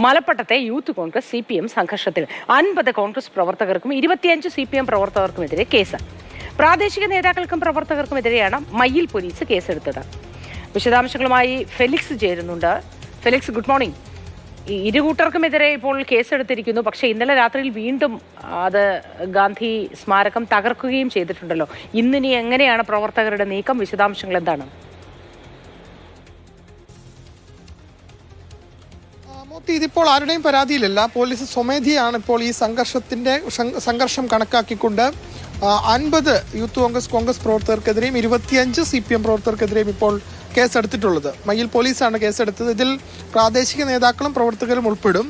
മലപ്പട്ടത്തെ youth Congress CPM സംഘർഷത്തിൽ 50 കോൺഗ്രസ് പ്രവർത്തകർക്കും 25 CPM പ്രവർത്തകർക്കുമെതിരെ case. പ്രാദേശിക നേതാക്കൾക്കും പ്രവർത്തകർക്കുമെതിരെയാണ് മയ്യിൽ പോലീസ് കേസെടുത്തത്. വിശദാംശങ്ങളുമായി ഫെലിക്സ് ചേരുന്നുണ്ട്. Felix, good morning. ഇരുകൂട്ടർക്കുമെതിരെ ഇപ്പോൾ കേസെടുത്തിരിക്കുന്നു. പക്ഷേ ഇന്നലെ രാത്രിയിൽ വീണ്ടും അത് ഗാന്ധി സ്മാരകം തകർക്കുകയും ചെയ്തിട്ടുണ്ടല്ലോ. ഇന്നിനി എങ്ങനെയാണ് പ്രവർത്തകരുടെ നീക്കം? വിശദാംശങ്ങൾ എന്താണ്? ഇതിപ്പോൾ ആരുടെയും പരാതിയിലല്ല. പോലീസ് സ്വമേധയാണ് ഇപ്പോൾ ഈ സംഘർഷം കണക്കാക്കിക്കൊണ്ട് 50 യൂത്ത് കോൺഗ്രസ് പ്രവർത്തകർക്കെതിരെയും 25 CPM പ്രവർത്തകർക്കെതിരെയും ഇപ്പോൾ കേസെടുത്തിട്ടുള്ളത്. മയ്യിൽ പോലീസാണ് കേസെടുത്തത്. ഇതിൽ പ്രാദേശിക നേതാക്കളും പ്രവർത്തകരും ഉൾപ്പെടും.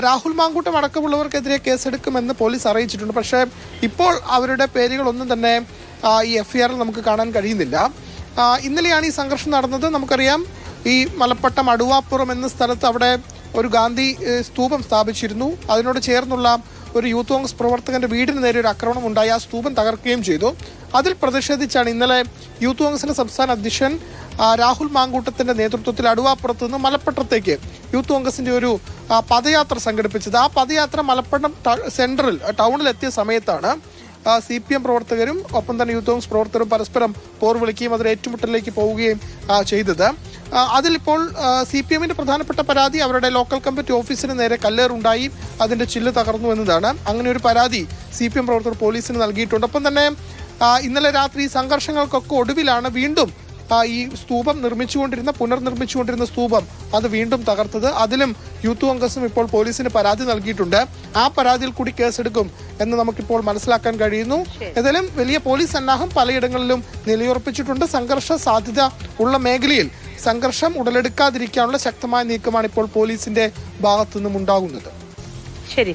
രാഹുൽ മാങ്കൂട്ടം അടക്കമുള്ളവർക്കെതിരെ കേസെടുക്കുമെന്ന് പോലീസ് അറിയിച്ചിട്ടുണ്ട്. പക്ഷേ ഇപ്പോൾ അവരുടെ പേരുകളൊന്നും തന്നെ ഈ FIRൽ നമുക്ക് കാണാൻ കഴിയുന്നില്ല. ഇന്നലെയാണ് ഈ സംഘർഷം നടന്നത്. നമുക്കറിയാം, ഈ മലപ്പട്ടം അടുവാപ്പുറം എന്ന സ്ഥലത്ത് അവിടെ ഒരു ഗാന്ധി സ്തൂപം സ്ഥാപിച്ചിരുന്നു. അതിനോട് ചേർന്നുള്ള ഒരു യൂത്ത് കോൺഗ്രസ് പ്രവർത്തകന്റെ വീടിന് നേരെ ഒരു ആക്രമണം ഉണ്ടായി. ആ സ്തൂപം തകർക്കുകയും ചെയ്തു. അതിൽ പ്രതിഷേധിച്ചാണ് ഇന്നലെ യൂത്ത് കോൺഗ്രസിന്റെ സംസ്ഥാന അധ്യക്ഷൻ രാഹുൽ മാങ്കൂട്ടത്തിന്റെ നേതൃത്വത്തിൽ അടുവാപ്പുറത്ത് നിന്ന് മലപ്പട്ടത്തേക്ക് യൂത്ത് കോൺഗ്രസിന്റെ ഒരു പദയാത്ര സംഘടിപ്പിച്ചത്. ആ പദയാത്ര മലപ്പട്ടം ടൗണിൽ എത്തിയ സമയത്താണ് CPM പ്രവർത്തകരും ഒപ്പം തന്നെ യൂത്ത് കോൺഗ്രസ് പ്രവർത്തകരും പരസ്പരം പോർവിളിക്കുകയും അതിൽ ഏറ്റുമുട്ടലിലേക്ക് പോവുകയും ചെയ്തത്. അതിലിപ്പോൾ CPMന്റെ പ്രധാനപ്പെട്ട പരാതി അവരുടെ ലോക്കൽ കമ്മിറ്റി ഓഫീസിന് നേരെ കല്ലേറുണ്ടായി, അതിന്റെ ചില്ല് തകർന്നു എന്നതാണ്. അങ്ങനെ ഒരു പരാതി CPM പ്രവർത്തകർ പോലീസിന് നൽകിയിട്ടുണ്ട്. ഒപ്പം തന്നെ ഇന്നലെ രാത്രി സംഘർഷങ്ങൾക്കൊക്കെ ഒടുവിലാണ് വീണ്ടും ഈ സ്തൂപം പുനർനിർമ്മിച്ചുകൊണ്ടിരുന്ന സ്തൂപം അത് വീണ്ടും തകർത്തത്. അതിലും യൂത്ത് കോൺഗ്രസും ഇപ്പോൾ പോലീസിന് പരാതി നൽകിയിട്ടുണ്ട്. ആ പരാതിയിൽ കൂടി കേസെടുക്കും എന്ന് നമുക്കിപ്പോൾ മനസ്സിലാക്കാൻ കഴിയുന്നു. ഏതായാലും വലിയ പോലീസ് സന്നാഹം പലയിടങ്ങളിലും നിലയുറപ്പിച്ചിട്ടുണ്ട്. സംഘർഷ സാധ്യത ഉള്ള മേഖലയിൽ സംഘർഷം ഉടലെടുക്കാതിരിക്കാനുള്ള ശക്തമായ നീക്കമാണ് ഇപ്പോൾ പോലീസിന്റെ ഭാഗത്തു നിന്നും ഉണ്ടാകുന്നത്. ശരി.